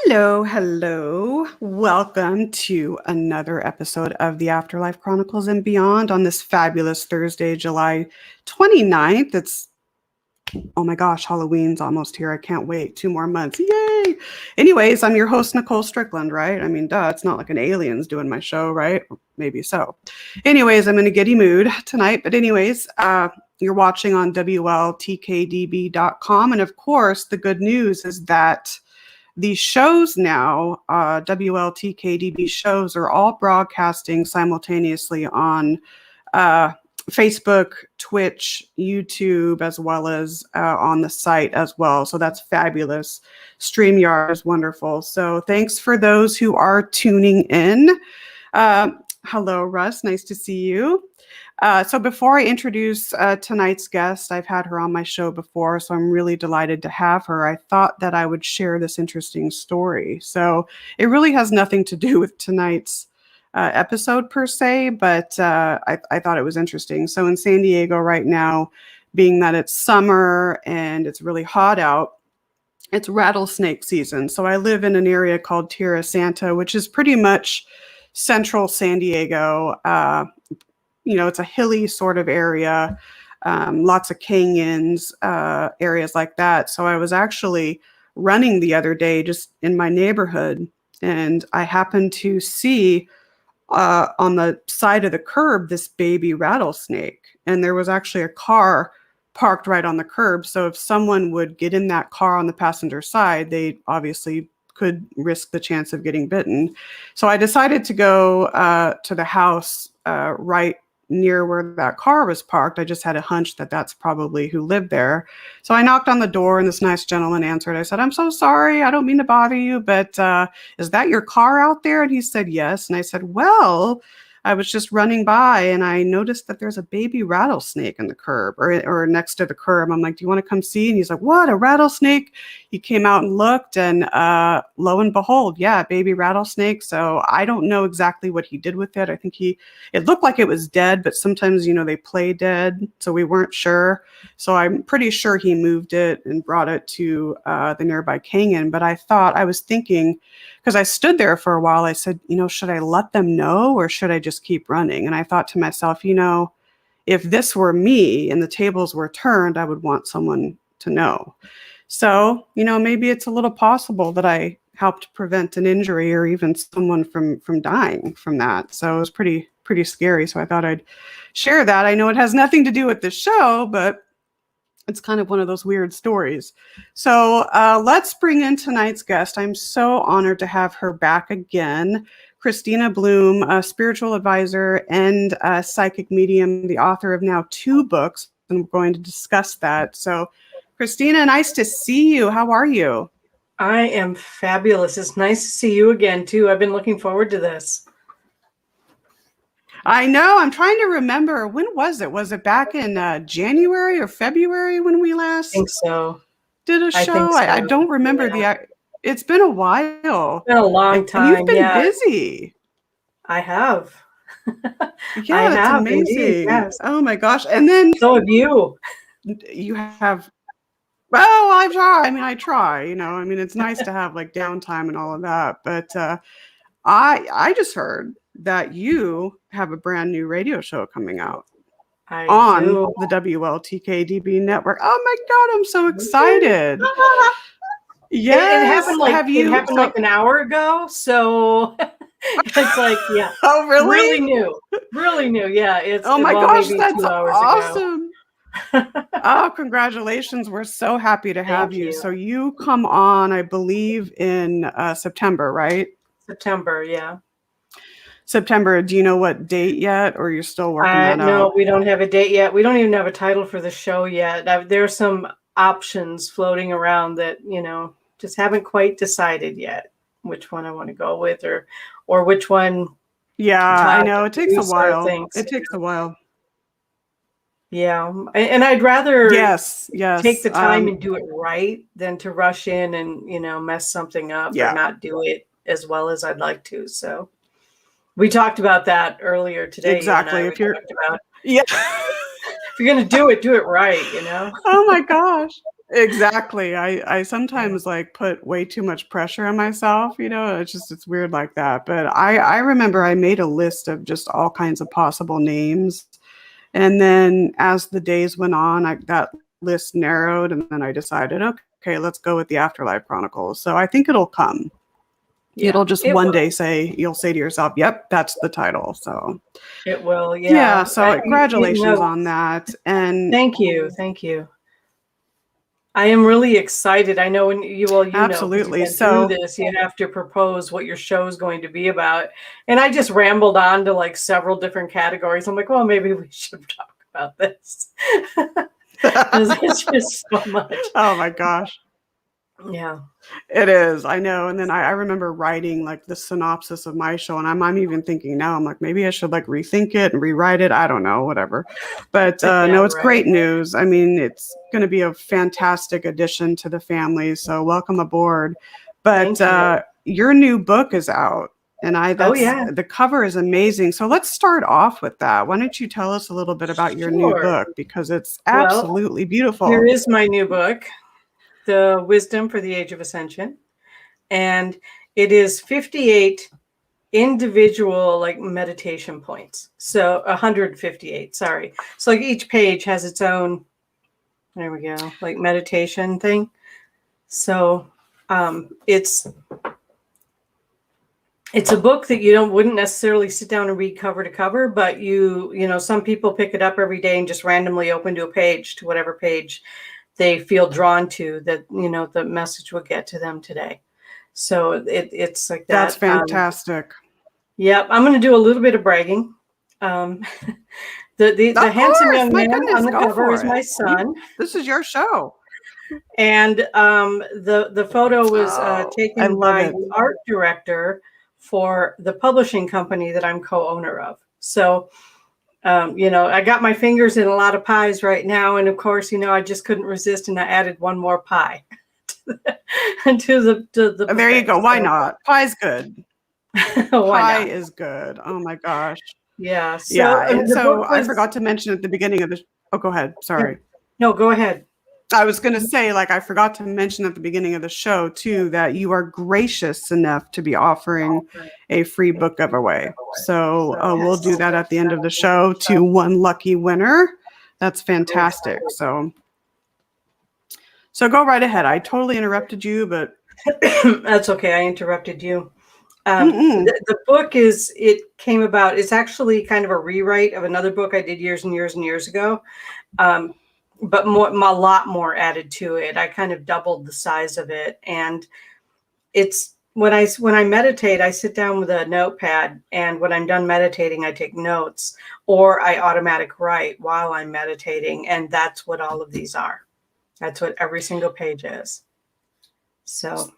Hello, hello. Welcome to another episode of the Afterlife Chronicles and Beyond on this fabulous Thursday, July 29th. Oh my gosh, Halloween's almost here. I can't wait. 2 more months. Yay. Anyways, I'm your host, Nicole Strickland, right? I mean, duh, it's not like an alien's doing my show, right? Maybe so. Anyways, I'm in a giddy mood tonight. But anyways, you're watching on WLTK-DB.com. And of course, the good news is that these shows now, WLTK-DB shows, are all broadcasting simultaneously on Facebook, Twitch, YouTube, as well as on the site as well. So that's fabulous. StreamYard is wonderful. So thanks for those who are tuning in. Hello, Russ. Nice to see you. So before I introduce tonight's guest, I've had her on my show before, so I'm really delighted to have her. I thought that I would share this interesting story. So it really has nothing to do with tonight's episode per se, but I thought it was interesting. So in San Diego right now, being that it's summer and it's really hot out, it's rattlesnake season. So I live in an area called Tierra Santa, which is pretty much central San Diego. It's a hilly sort of area, lots of canyons, areas like that. So I was actually running the other day just in my neighborhood, and I happened to see on the side of the curb this baby rattlesnake. And there was actually a car parked right on the curb. So if someone would get in that car on the passenger side, they obviously could risk the chance of getting bitten. So I decided to go to the house right near where that car was parked. I just had a hunch that that's probably who lived there. So I knocked on the door and this nice gentleman answered. I said, "I'm so sorry. I don't mean to bother you, but is that your car out there?" And he said, "Yes." And I said, "Well, I was just running by and I noticed that there's a baby rattlesnake in the curb or next to the curb." I'm like, "Do you want to come see?" And he's like, "What, a rattlesnake?" He came out and looked, and lo and behold, yeah, baby rattlesnake. So I don't know exactly what he did with it. I think it looked like it was dead, but sometimes, they play dead. So we weren't sure. So I'm pretty sure he moved it and brought it to the nearby canyon. But I was thinking, because I stood there for a while, I said, should I let them know or should I just keep running? And I thought to myself, if this were me and the tables were turned, I would want someone to know. So, maybe it's a little possible that I helped prevent an injury or even someone from dying from that. So it was pretty scary. So I thought I'd share that. I know it has nothing to do with the show, but it's kind of one of those weird stories. So let's bring in tonight's guest. I'm so honored to have her back again. Kristina Bloom, a spiritual advisor and a psychic medium, the author of now 2 books, and we're going to discuss that. So Kristina, nice to see you. How are you? I am fabulous. It's nice to see you again, too. I've been looking forward to this. I know. I'm trying to remember. When was it? Was it back in January or February when we last I think so. did a show? I don't remember It's been a while. It's been a long time. And you've been busy. I have. Yeah, that's amazing. Indeed, yes. Oh my gosh. And then so have you. You have. Well, I try. I try. It's nice to have like downtime and all of that. But I just heard that you have a brand new radio show coming out on the WLTK-DB network. Oh my God, I'm so excited. Yes. It happened like an hour ago. So it's like, yeah. Oh, really? Really new. Yeah. Oh my gosh, that's awesome. Oh, congratulations. We're so happy to have you. So you come on, I believe, in September, right? September, yeah. September. Do you know what date yet, or you're still working that out? No, we don't have a date yet. We don't even have a title for the show yet. There's some options floating around that, just haven't quite decided yet which one I want to go with or which one. Yeah, I know. It takes a while. It takes a while. Yeah. And I'd rather yes. take the time and do it right than to rush in and, mess something up or not do it as well as I'd like to. So we talked about that earlier today. Exactly. If you're going to do it right, Oh my gosh. Exactly. I sometimes like put way too much pressure on myself, it's weird like that. But I remember I made a list of just all kinds of possible names. And then as the days went on, that list narrowed, and then I decided, okay, let's go with the Afterlife Chronicles. So I think it'll come. Yeah, It'll just it one will. day you'll say to yourself, yep, that's the title. So It will, yeah, yeah. so congratulations No, on that. And thank you, thank you. I am really excited. I know you know, because you've absolutely. been through So this, you have to propose what your show is going to be about. And I just rambled on to like several different categories. I'm like, well, maybe we should talk about this. Because it's just so much. oh my gosh. Yeah. It is, I know. And then I remember writing like the synopsis of my show, and I'm even thinking now, I'm like, maybe I should like rethink it and rewrite it. I don't know, whatever. But Yeah, no, it's right. great news. I mean, it's going to be a fantastic addition to the family. So welcome aboard. But Thank you. your new book is out, and Oh, yeah. the cover is amazing. So let's start off with that. Why don't you tell us a little bit about your new Sure. book, because it's Well, absolutely here beautiful. is my new book, The Wisdom for the Age of Ascension. And it is 58 individual like meditation points. So 158, sorry. So like each page has its own, there we go, like meditation thing. So it's a book that wouldn't necessarily sit down and read cover to cover, but some people pick it up every day and just randomly open to a page, to whatever page they feel drawn to, that the message will get to them today. So it's like That's that. fantastic. Yep, I'm going to do a little bit of bragging. Um, the Of handsome course, young my man on goodness, the go cover for is my it. son, This is your show. and the photo was Oh, I taken love by it. the art director for the publishing company that I'm co-owner of. So, I got my fingers in a lot of pies right now, and of course, I just couldn't resist, and I added one more pie to the There you buffet. go. Why So, not? Pie's good. why Pie not? is good. Oh my gosh. Yeah. So Yeah. And the so book I was. forgot to mention at the beginning of the, oh, go ahead. Yeah. Sorry. No, go ahead. I was going to say, like, I forgot to mention at the beginning of the show, too, that you are gracious enough to be offering a free book giveaway. So we'll do that at the end of the show to one lucky winner. That's fantastic. So go right ahead. I totally interrupted you, but That's okay. I interrupted you. mm-mm. The book it came about. It's actually kind of a rewrite of another book I did years and years and years ago. But a lot more added to it. I kind of doubled the size of it. And it's when I meditate, I sit down with a notepad, and when I'm done meditating, I take notes, or I automatic write while I'm meditating. And that's what all of these are. That's what every single page is. So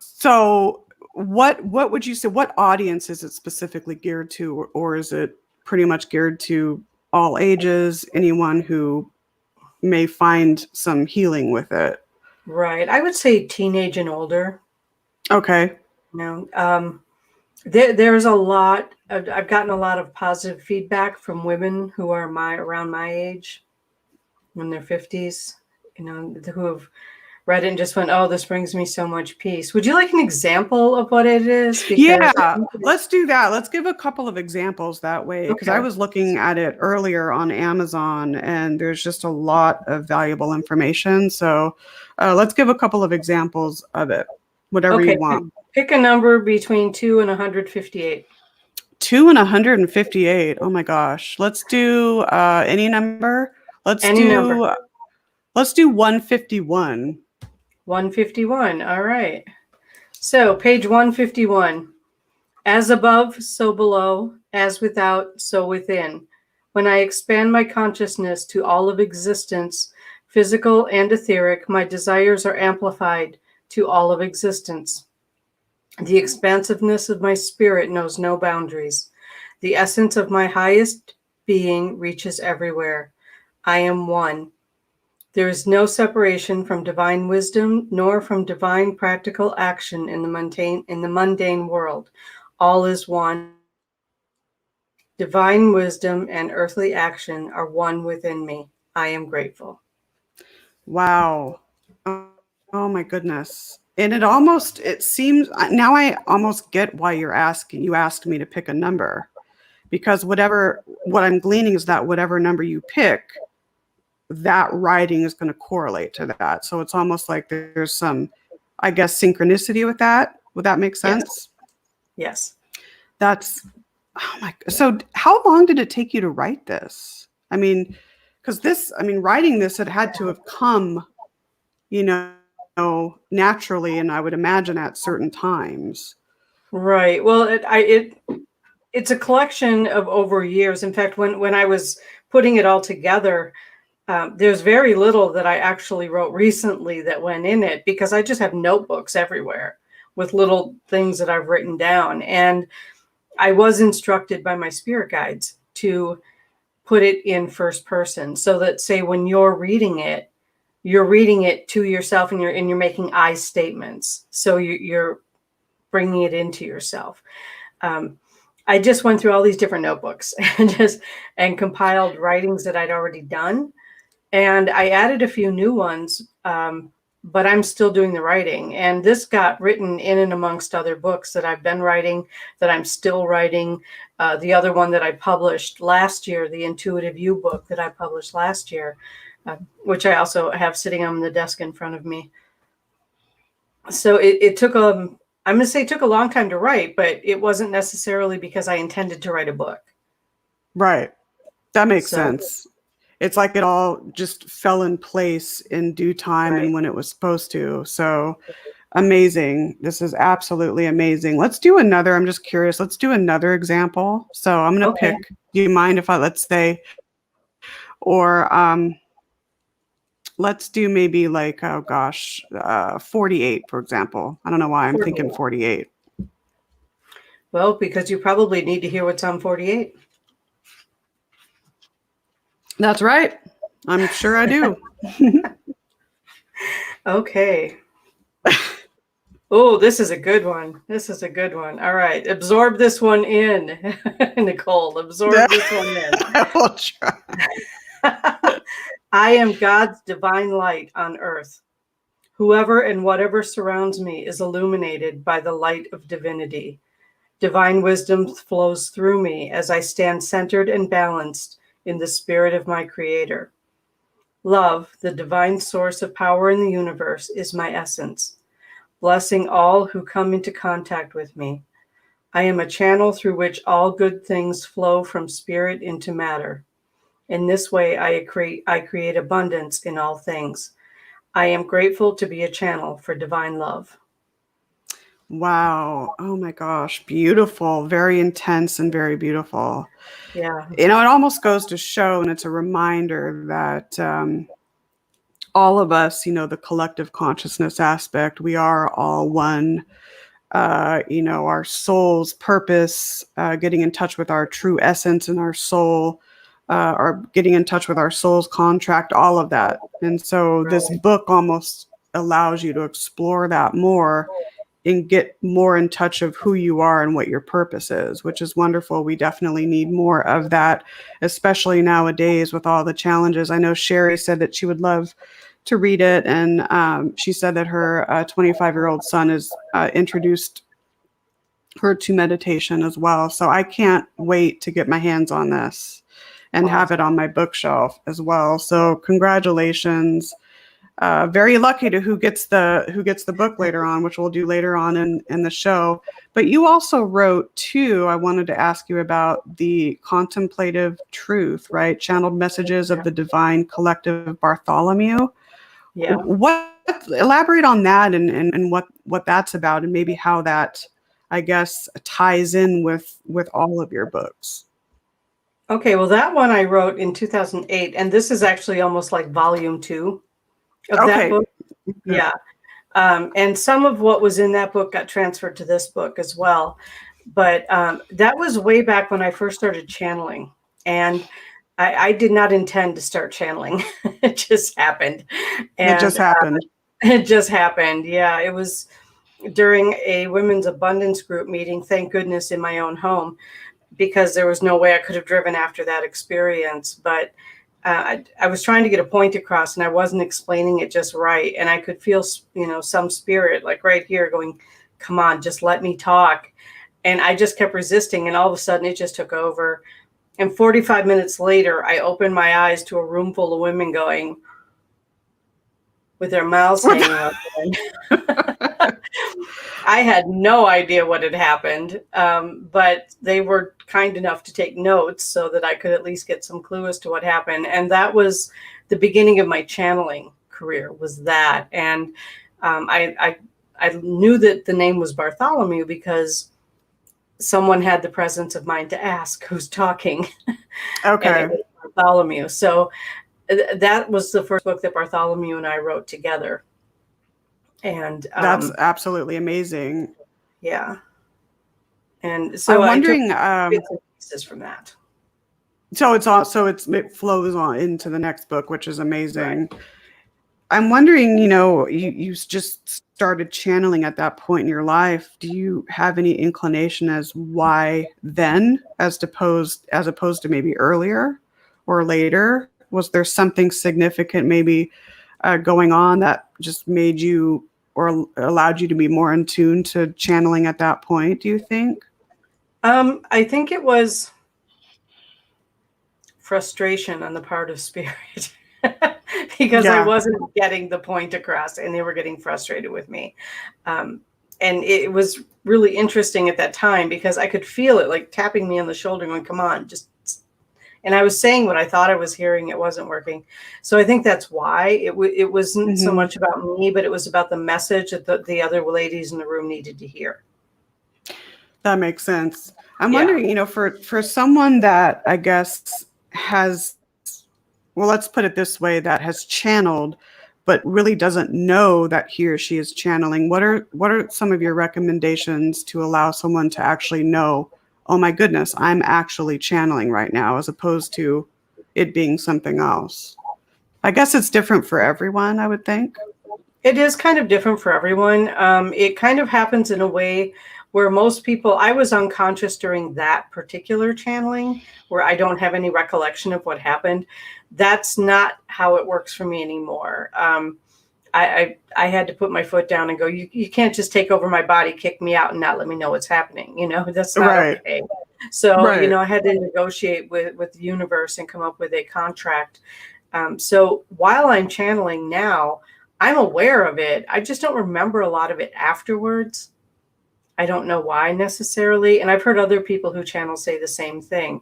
what would you say, what audience is it specifically geared to, or is it pretty much geared to all ages, anyone who may find some healing with it? Right. I would say teenage and older. Okay. There's a lot. I've gotten a lot of positive feedback from women who are around my age, in their 50s, who have read it and just went, "Oh, this brings me so much peace." Would you like an example of what it is? Because Yeah, let's do that. Let's give a couple of examples that way, because I okay, was looking at it earlier on Amazon, and there's just a lot of valuable information. So let's give a couple of examples of it, whatever you okay, want. pick a number between 2 and 158. 2 and 158. Oh my gosh. Let's do any number. Any number. Let's do 151. 151. All right. So page 151. As above, so below, as without, so within. When I expand my consciousness to all of existence, physical and etheric, my desires are amplified to all of existence. The expansiveness of my spirit knows no boundaries. The essence of my highest being reaches everywhere. I am one. There is no separation from divine wisdom, nor from divine practical action in the mundane world. All is one. Divine wisdom and earthly action are one within me. I am grateful. Wow. Oh my goodness. And it seems now I almost get why you asked me to pick a number, because what I'm gleaning is that whatever number you pick, that writing is going to correlate to that. So it's almost like there's some, I guess, synchronicity with that. Would that make sense? Yes. That's, oh my, so how long did it take you to write this? I mean, because writing this, it had to have come, you know, naturally, and I would imagine at certain times. Right. Well, it's a collection of over years. In fact, when I was putting it all together, there's very little that I actually wrote recently that went in it, because I just have notebooks everywhere with little things that I've written down. And I was instructed by my spirit guides to put it in first person, so that, say, when you're reading it to yourself, and you're making I statements. So you're bringing it into yourself. I just went through all these different notebooks and compiled writings that I'd already done. And I added a few new ones, but I'm still doing the writing. And this got written in and amongst other books that I've been writing, that I'm still writing. The other one that I published last year, the Intuitive You book that I published last year, which I also have sitting on the desk in front of me. So it took I'm going to say it took a long time to write, but it wasn't necessarily because I intended to write a book. Right. That makes sense. It's like it all just fell in place in due time, right, and when it was supposed to. So amazing. This is absolutely amazing. Let's do another. I'm just curious. Let's do another example. So I'm going to pick, do you mind if let's say, or let's do maybe like, 48, for example. I don't know why I'm thinking 48. Well, because you probably need to hear what's on 48. That's right. I'm sure I do. Okay. Oh, this is a good one. All right. Absorb this one in, Nicole. Absorb this one in. I will try. I am God's divine light on earth. Whoever and whatever surrounds me is illuminated by the light of divinity. Divine wisdom flows through me as I stand centered and balanced in the spirit of my Creator. Love, the divine source of power in the universe, is my essence, blessing all who come into contact with me. I am a channel through which all good things flow from spirit into matter. In this way, I create abundance in all things. I am grateful to be a channel for divine love. Wow. Oh my gosh. Beautiful. Very intense and very beautiful. Yeah. It almost goes to show, and it's a reminder that all of us, the collective consciousness aspect, we are all one. Our soul's purpose, getting in touch with our true essence and our soul, or getting in touch with our soul's contract, all of that. And so this book almost allows you to explore that more and get more in touch of who you are and what your purpose is, which is wonderful. We definitely need more of that, especially nowadays with all the challenges. I know Sherry said that she would love to read it, and she said that her 25-year-old son has introduced her to meditation as well. So I can't wait to get my hands on this and have it on my bookshelf as well. So congratulations. Very lucky to who gets the book later on, which we'll do later on in the show. But you also wrote too, I wanted to ask you about the contemplative truth, right? Channeled messages of the divine collective Bartholomew. Yeah. Elaborate on that and what that's about, and maybe how that, I guess, ties in with all of your books. Okay, well, that one I wrote in 2008, and this is actually almost like volume 2 of that book. Yeah. And some of what was in that book got transferred to this book as well. But that was way back when I first started channeling. And I did not intend to start channeling. It just happened. And it just happened. It just happened. Yeah. It was during a women's abundance group meeting, thank goodness, in my own home, because there was no way I could have driven after that experience. But I was trying to get a point across and I wasn't explaining it just right. And I could feel, some spirit like right here going, come on, just let me talk. And I just kept resisting. And all of a sudden it just took over. And 45 minutes later, I opened my eyes to a room full of women going with their mouths hanging open. I had no idea what had happened, but they were kind enough to take notes so that I could at least get some clue as to what happened. And that was the beginning of my channeling career, was that. And I knew that the name was Bartholomew because someone had the presence of mind to ask who's talking. Okay. And it was Bartholomew. So that was the first book that Bartholomew and I wrote together. And that's absolutely amazing. Yeah. And so I'm wondering, bits and pieces from that. So it flows on into the next book, which is amazing. Right. I'm wondering, you just started channeling at that point in your life. Do you have any inclination as why then, as opposed to maybe earlier or later? Was there something significant maybe going on that just made you or allowed you to be more in tune to channeling at that point, do you think? I think it was frustration on the part of spirit because I wasn't getting the point across and they were getting frustrated with me. And it was really interesting at that time because I could feel it like tapping me on the shoulder going, come on, just. And I was saying what I thought I was hearing. It wasn't working. So I think that's why it wasn't so much about me, but it was about the message that the other ladies in the room needed to hear. That makes sense. I'm wondering, for someone that I guess has, well, let's put it this way, that has channeled, but really doesn't know that he or she is channeling. What are some of your recommendations to allow someone to actually know, oh my goodness, I'm actually channeling right now, as opposed to it being something else? I guess it's different for everyone, I would think. It is kind of different for everyone. It kind of happens in a way where most people, I was unconscious during that particular channeling where I don't have any recollection of what happened. That's not how it works for me anymore. I had to put my foot down and go, you can't just take over my body, kick me out and not let me know what's happening. That's not okay. So, I had to negotiate with the universe and come up with a contract. So while I'm channeling now, I'm aware of it. I just don't remember a lot of it afterwards. I don't know why necessarily. And I've heard other people who channel say the same thing.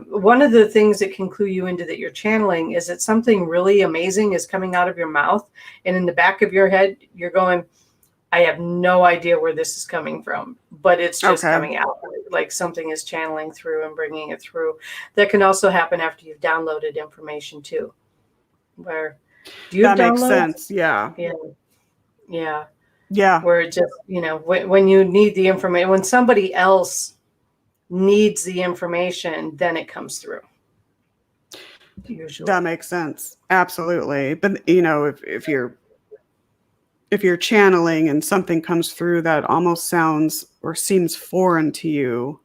One of the things that can clue you into that you're channeling is that something really amazing is coming out of your mouth. And in the back of your head, you're going, I have no idea where this is coming from, but it's just coming out. Like something is channeling through and bringing it through. That can also happen after you've downloaded information too. Where do you that download? Makes sense. Yeah. Where it just, when you need the information, when somebody else needs the information, then it comes through. Usually. That makes sense. Absolutely. But if you're channeling and something comes through that almost sounds or seems foreign to you,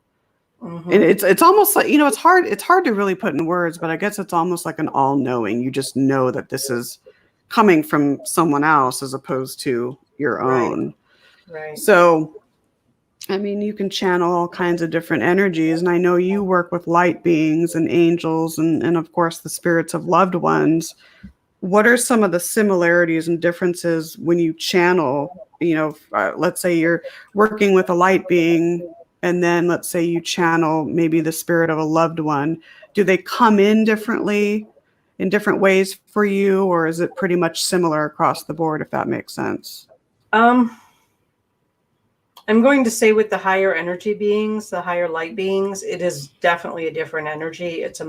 and it's almost like, it's hard to really put in words, but I guess it's almost like an all-knowing. You just know that this is coming from someone else as opposed to your own. Right. So, you can channel all kinds of different energies. And I know you work with light beings and angels and of course, the spirits of loved ones. What are some of the similarities and differences when you channel, let's say you're working with a light being and then let's say you channel maybe the spirit of a loved one. Do they come in differently in different ways for you, or is it pretty much similar across the board, if that makes sense? I'm going to say with the higher energy beings, the higher light beings, it is definitely a different energy. It's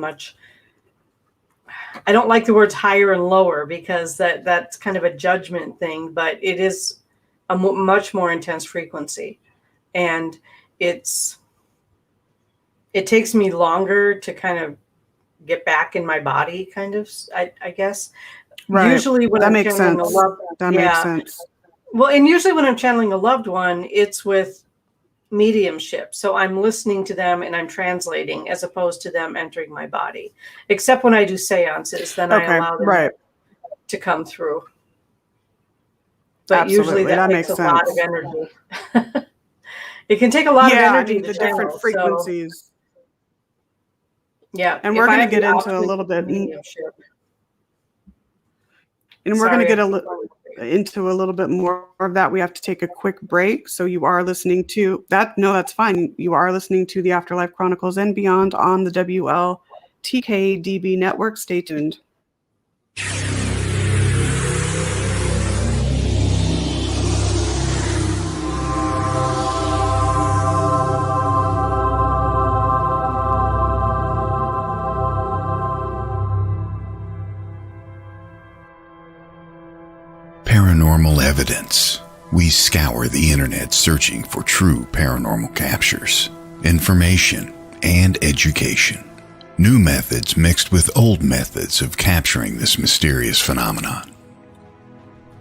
I don't like the words higher and lower because that's kind of a judgment thing, but it is a much more intense frequency. And it takes me longer to kind of get back in my body, kind of, I guess. Right. Usually when I'm channeling a loved one. That makes sense. Well, and usually when I'm channeling a loved one, it's with mediumship. So I'm listening to them and I'm translating as opposed to them entering my body. Except when I do seances, then I Okay, allow them right. to come through. But usually Absolutely, that that takes makes a lot of sense. energy. It can take a lot of Yeah, I energy mean, to the different channel. So frequencies. yeah, And if we're I going to have get the into a option little for bit, mediumship. and we're going to Sorry, get I keep going. into a little bit more of that. We have to take a quick break. So you are listening to that. No, that's fine. You are listening to the Afterlife Chronicles and Beyond on the WLTK-DB network. Stay tuned. Paranormal evidence. We scour the internet searching for true paranormal captures, information, and education. New methods mixed with old methods of capturing this mysterious phenomenon.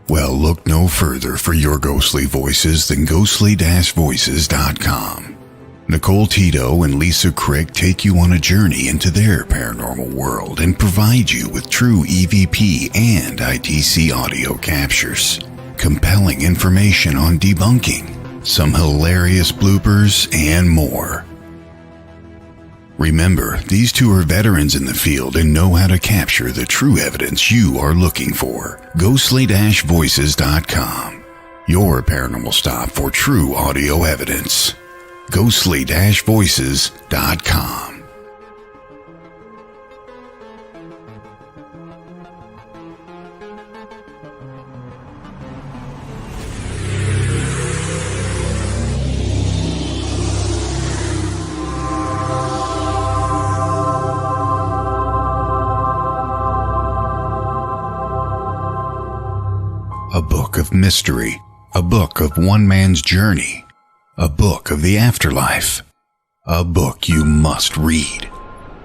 Well, look no further for your ghostly voices than ghostly-voices.com. Nicole Tito and Lisa Crick take you on a journey into their paranormal world and provide you with true EVP and ITC audio captures, compelling information on debunking, some hilarious bloopers, and more. Remember, these two are veterans in the field and know how to capture the true evidence you are looking for. Ghostly-voices.com, your paranormal stop for true audio evidence. Ghostly-voices.com. A book of mystery, a book of one man's journey, a book of the afterlife, a book you must read.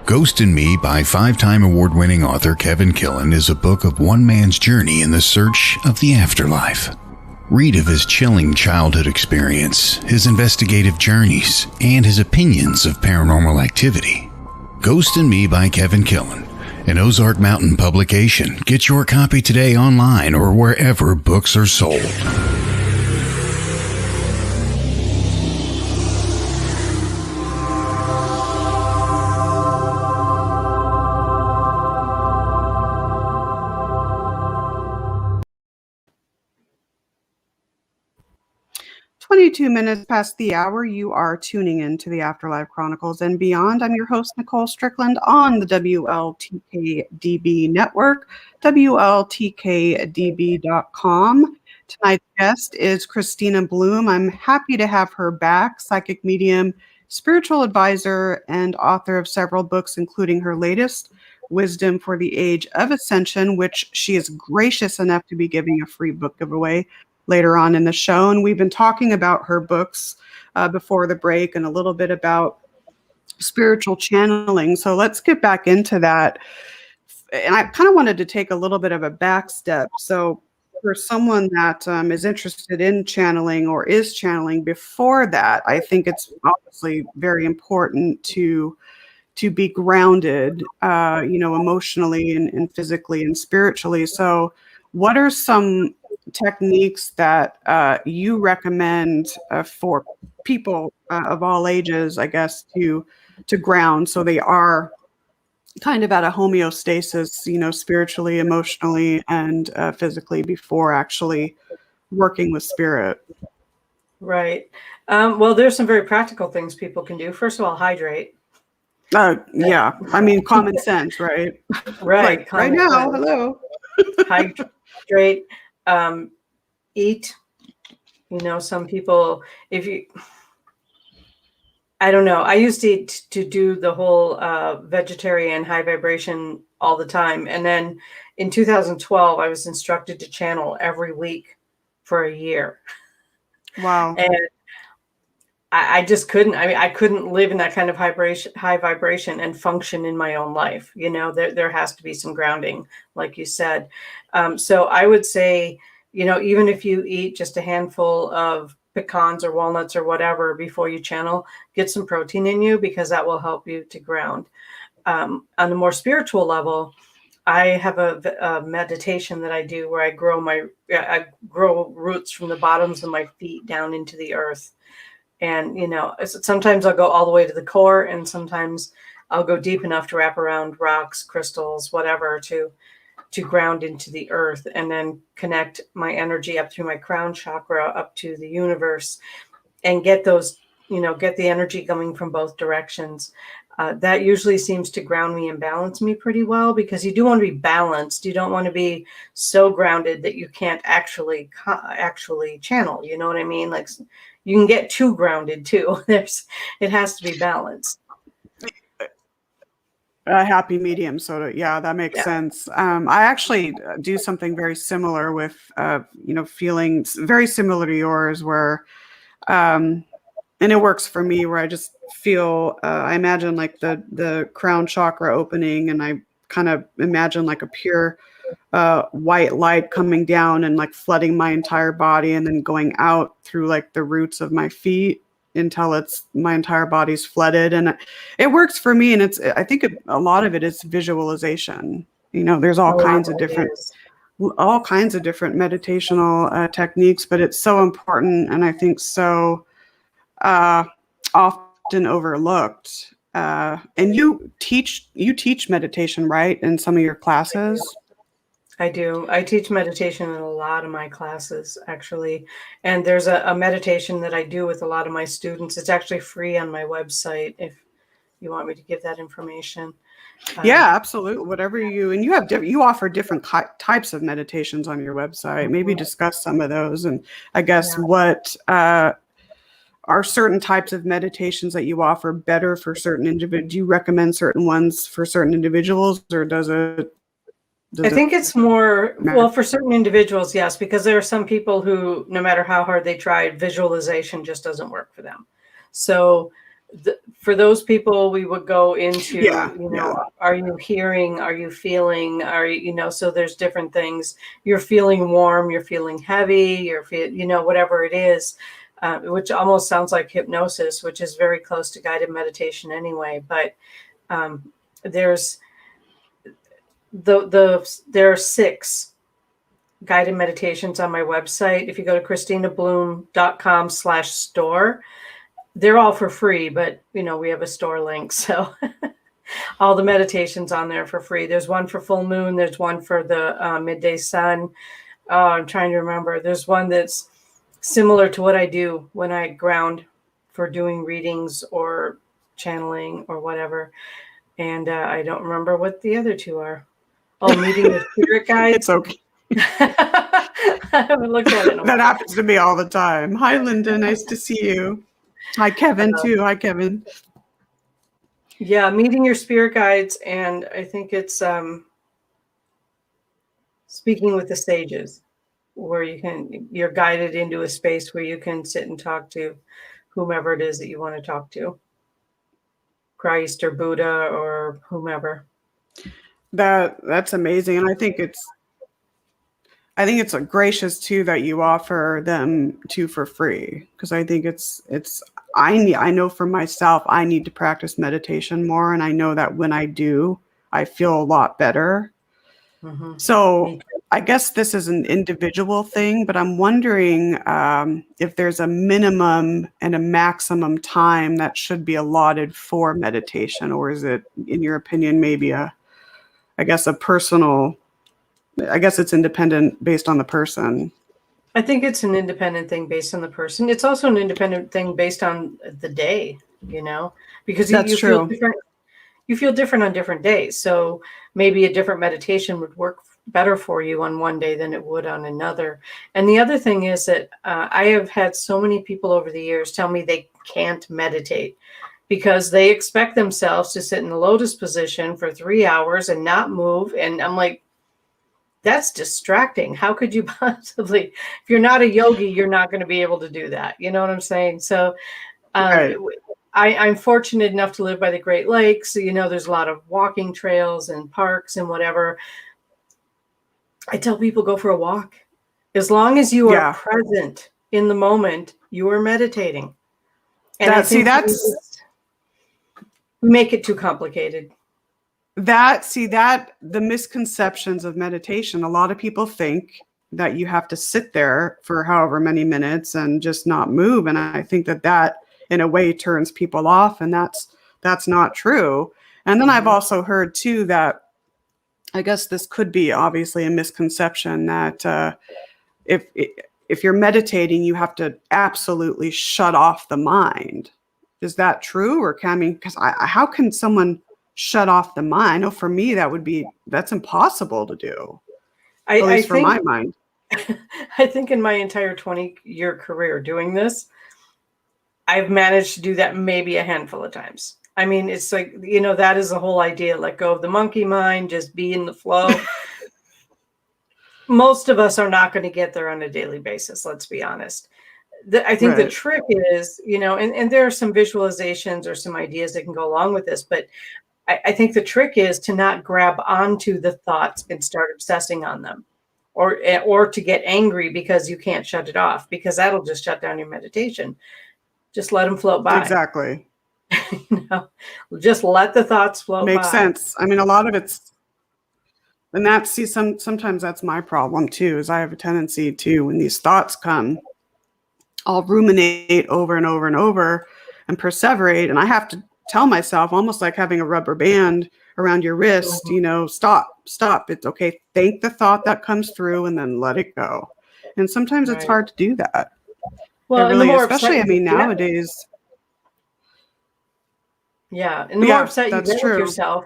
Ghost and Me by 5-time award-winning author Kevin Killen is a book of one man's journey in the search of the afterlife. Read of his chilling childhood experience, his investigative journeys, and his opinions of paranormal activity. Ghost and Me by Kevin Killen, an Ozark Mountain publication. Get your copy today online or wherever books are sold. "22 minutes past the hour. You are tuning in to the Afterlife Chronicles and Beyond. I'm your host, Nicole Strickland, on the WLTK-DB network, WLTK-DB.com. Tonight's guest is Kristina Bloom. I'm happy to have her back, psychic medium, spiritual advisor, and author of several books, including her latest, Wisdom for the Age of Ascension, which she is gracious enough to be giving a free book giveaway later on in the show. And we've been talking about her books before the break and a little bit about spiritual channeling. So let's get back into that. And I kind of wanted to take a little bit of a back step. So for someone that is interested in channeling or is channeling before that, I think it's obviously very important to be grounded, emotionally and physically and spiritually. So what are some techniques that you recommend for people of all ages, I guess, to ground so they are kind of at a homeostasis, spiritually, emotionally, and physically before actually working with spirit? Right. Well, there's some very practical things people can do. First of all, hydrate. Yeah, I mean, common sense, right? Right. Like right now, hello. Hydrate. Eat. Some people, I don't know. I used to do the whole vegetarian high vibration all the time. And then in 2012, I was instructed to channel every week for a year. Wow. And I just couldn't. I mean, I couldn't live in that kind of high vibration and function in my own life. There has to be some grounding, like you said. So I would say, even if you eat just a handful of pecans or walnuts or whatever before you channel. Get some protein in you, because that will help you to ground. On the more spiritual level, I have a meditation that I do where I grow roots from the bottoms of my feet down into the earth. And, sometimes I'll go all the way to the core, and sometimes I'll go deep enough to wrap around rocks, crystals, whatever, to ground into the earth, and then connect my energy up through my crown chakra up to the universe, and get those, get the energy coming from both directions. That usually seems to ground me and balance me pretty well, because you do want to be balanced. You don't want to be so grounded that you can't actually channel. You know what I mean? Like, you can get too grounded too. It has to be balanced. A happy medium. So yeah, that makes sense. I actually do something very similar with, feelings very similar to yours, where, and it works for me, where I just feel, I imagine like the crown chakra opening, and I kind of imagine like a pure white light coming down and like flooding my entire body, and then going out through like the roots of my feet until my entire body's flooded. And it works for me. And I think a lot of it is visualization. There's all kinds of different meditational techniques, but it's so important, and I think so often overlooked. And you teach meditation, right, in some of your classes? I do. I teach meditation in a lot of my classes, actually. And there's a meditation that I do with a lot of my students. It's actually free on my website if you want me to give that information. Yeah, absolutely. Whatever and you offer different types of meditations on your website. Maybe discuss some of those. And I guess what are certain types of meditations that you offer better for certain individuals? Do you recommend certain ones for certain individuals, or does it? I think it's more, well, for certain individuals, yes, because there are some people who, no matter how hard they try, visualization just doesn't work for them. So for those people, we would go into, are you hearing, are you feeling, so there's different things. You're feeling warm, you're feeling heavy, whatever it is, which almost sounds like hypnosis, which is very close to guided meditation anyway. But there's there are 6 guided meditations on my website. If you go to KristinaBloom.com/store, they're all for free, but we have a store link. So all the meditations on there for free. There's one for full moon. There's one for the midday sun. I'm trying to remember. There's one that's similar to what I do when I ground for doing readings or channeling or whatever. And I don't remember what the other 2 are. Oh, meeting the spirit guides. It's okay. I haven't looked at it. That happens to me all the time. Hi, Linda. Nice to see you. Hi, Kevin, too. Hi, Kevin. Yeah, meeting your spirit guides. And I think it's speaking with the sages, where you're guided into a space where you can sit and talk to whomever it is that you want to talk to. Christ or Buddha or whomever. That's amazing. And I think it's gracious too that you offer them too for free, because I think I know for myself, I need to practice meditation more, and I know that when I do, I feel a lot better. Mm-hmm. So I guess this is an individual thing, but I'm wondering if there's a minimum and a maximum time that should be allotted for meditation, or is it, in your opinion, maybe it's independent based on the person? I think it's an independent thing based on the person. It's also an independent thing based on the day, because you feel different. You feel different on different days. So maybe a different meditation would work better for you on one day than it would on another. And the other thing is that I have had so many people over the years tell me they can't meditate because they expect themselves to sit in the lotus position for 3 hours and not move. And I'm like, that's distracting. How could you possibly, if you're not a yogi, you're not going to be able to do that. You know what I'm saying? So right. I'm fortunate enough to live by the Great Lakes. So, there's a lot of walking trails and parks and whatever. I tell people, go for a walk. As long as you are present in the moment, you are meditating. And we make it too complicated. The misconceptions of meditation. A lot of people think that you have to sit there for however many minutes and just not move. And I think that in a way turns people off, and that's not true. And then I've also heard too that, I guess this could be obviously a misconception, that if you're meditating, you have to absolutely shut off the mind. Is that true? Or because how can someone shut off the mind? I know for me, that's impossible to do. At least for my mind. I think in my entire 20-year career doing this, I've managed to do that maybe a handful of times. I mean, it's like, that is the whole idea. Let go of the monkey mind, just be in the flow. Most of us are not going to get there on a daily basis. Let's be honest. I think the trick is, and there are some visualizations or some ideas that can go along with this, but I think the trick is to not grab onto the thoughts and start obsessing on them, or to get angry because you can't shut it off, because that'll just shut down your meditation. Just let them float by. Exactly. Just let the thoughts float by. Makes sense. I mean, a lot of it's, and sometimes that's my problem too, is I have a tendency to, when these thoughts come, I'll ruminate over and over and over and perseverate. And I have to tell myself, almost like having a rubber band around your wrist, stop. It's okay. Think the thought that comes through and then let it go. And sometimes it's hard to do that. Well, really, especially, nowadays. Yeah. And the more upset you get with yourself,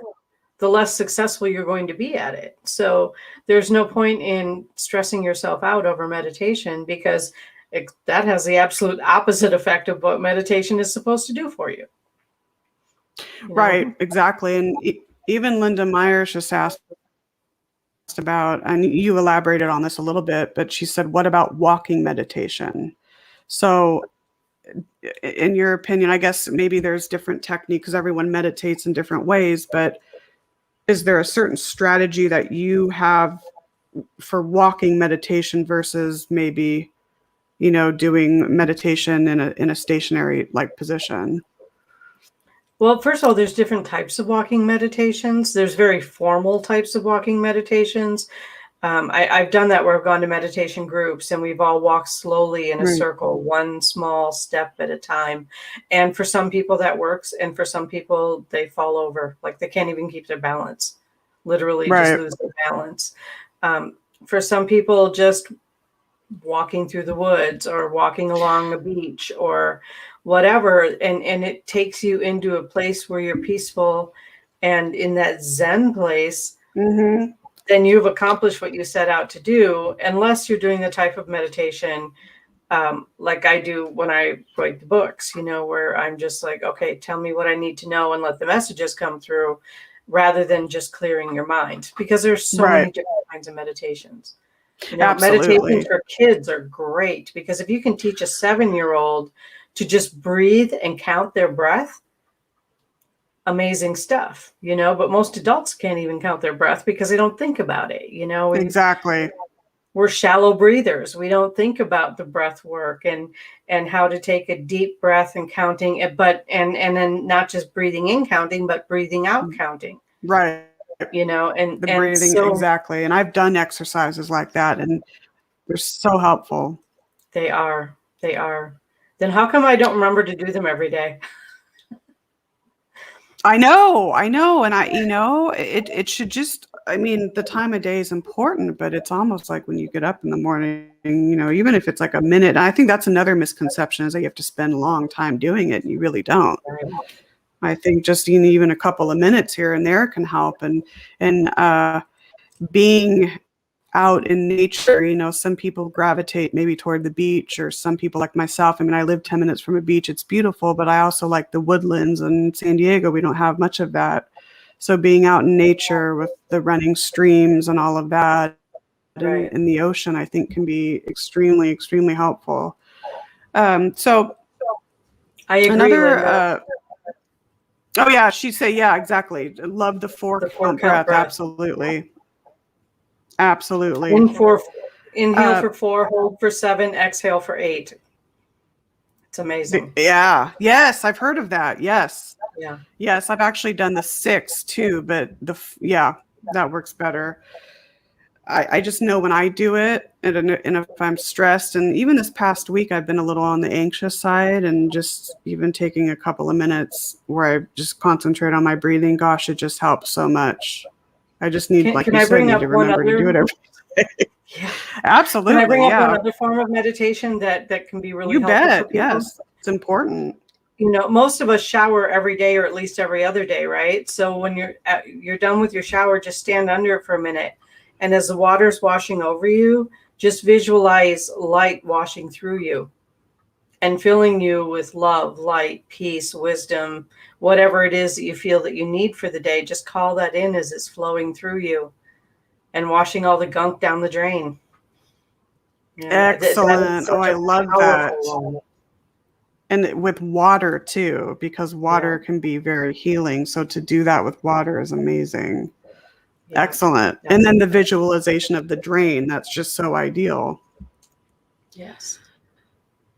the less successful you're going to be at it. So there's no point in stressing yourself out over meditation, because that has the absolute opposite effect of what meditation is supposed to do for you. Right, exactly. And even Linda Myers just asked about, and you elaborated on this a little bit, but she said, what about walking meditation? So in your opinion, I guess maybe there's different techniques because everyone meditates in different ways, but is there a certain strategy that you have for walking meditation versus maybe, doing meditation in a stationary position? Well, first of all, there's different types of walking meditations. There's very formal types of walking meditations. I've done that where I've gone to meditation groups and we've all walked slowly in a circle, one small step at a time. And for some people that works. And for some people, they fall over, like they can't even keep their balance, literally just lose their balance. For some people, just walking through the woods or walking along the beach or whatever, and it takes you into a place where you're peaceful and in that Zen place, then you've accomplished what you set out to do, unless you're doing the type of meditation like I do when I write the books, where I'm just like, okay, tell me what I need to know and let the messages come through, rather than just clearing your mind, because there's so many different kinds of meditations. Meditations for kids are great, because if you can teach a 7-year-old to just breathe and count their breath, amazing stuff, but most adults can't even count their breath because they don't think about it. Exactly. We're shallow breathers. We don't think about the breath work and how to take a deep breath and counting it, and then not just breathing in counting, but breathing out counting. Right. And the breathing, exactly. And I've done exercises like that, and they're so helpful. They are. Then how come I don't remember to do them every day? I know. And it should just, the time of day is important, but it's almost like when you get up in the morning, even if it's like a minute, I think that's another misconception, is that you have to spend a long time doing it. And you really don't. I think just even a couple of minutes here and there can help. And being out in nature, some people gravitate maybe toward the beach, or some people like myself. I live 10 minutes from a beach. It's beautiful, but I also like the woodlands. In San Diego, we don't have much of that. So being out in nature with the running streams and all of that in the ocean, I think can be extremely, extremely helpful. So I agree. Oh yeah, she'd say, yeah, exactly. Love the four count breath. Absolutely. Inhale for 4, hold for 7, exhale for 8. It's amazing. Yeah. Yes, I've heard of that. Yes. Yeah. Yes, I've actually done the 6 too, but that works better. I just know when I do it, and if I'm stressed, and even this past week, I've been a little on the anxious side, and just even taking a couple of minutes where I just concentrate on my breathing. Gosh, it just helps so much. I just need, like you said, need to remember to do it every day. Yeah. Absolutely. Can I bring up one other form of meditation that can be really helpful for people? Yes, it's important. You know, most of us shower every day or at least every other day, right? So when you're done with your shower, just stand under it for a minute. And as the water's washing over you, just visualize light washing through you and filling you with love, light, peace, wisdom, whatever it is that you feel that you need for the day. Just call that in as it's flowing through you and washing all the gunk down the drain. Yeah, excellent. I love that. One. And with water too, because water can be very healing. So to do that with water is amazing. Yeah. Excellent. And then the visualization of the drain, that's just so ideal. Yes.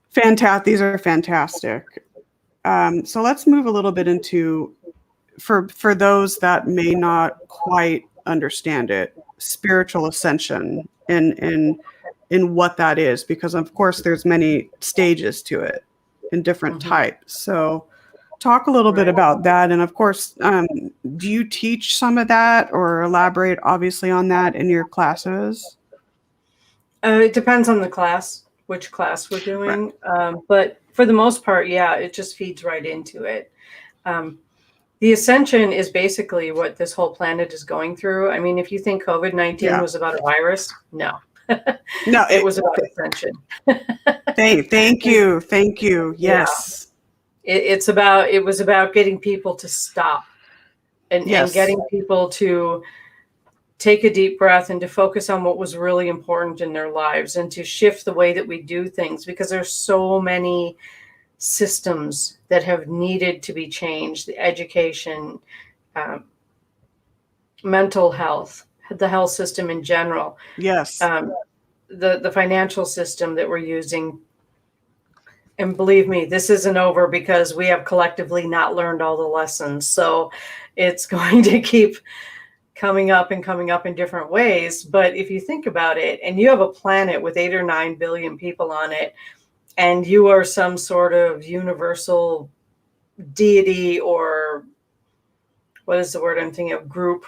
Fantastic. These are fantastic. So let's move a little bit into, for those that may not quite understand it, spiritual ascension and what that is, because of course there's many stages to it in different types. So talk a little bit about that. And of course, do you teach some of that or elaborate obviously on that in your classes? It depends on the class, which class we're doing. Right. But for the most part, yeah, it just feeds right into it. The ascension is basically what this whole planet is going through. I mean, if you think COVID-19 was about a virus, no. No, it was about ascension. Thank you. Yes. Yeah. It was about getting people to stop and getting people to take a deep breath and to focus on what was really important in their lives and to shift the way that we do things, because there's so many systems that have needed to be changed. The education, mental health, the health system in general. Yes. The financial system that we're using. And believe me, this isn't over because we have collectively not learned all the lessons. So it's going to keep coming up in different ways. But if you think about it, and you have a planet with 8 or 9 billion people on it, and you are some sort of universal deity, or what is the word I'm thinking of, group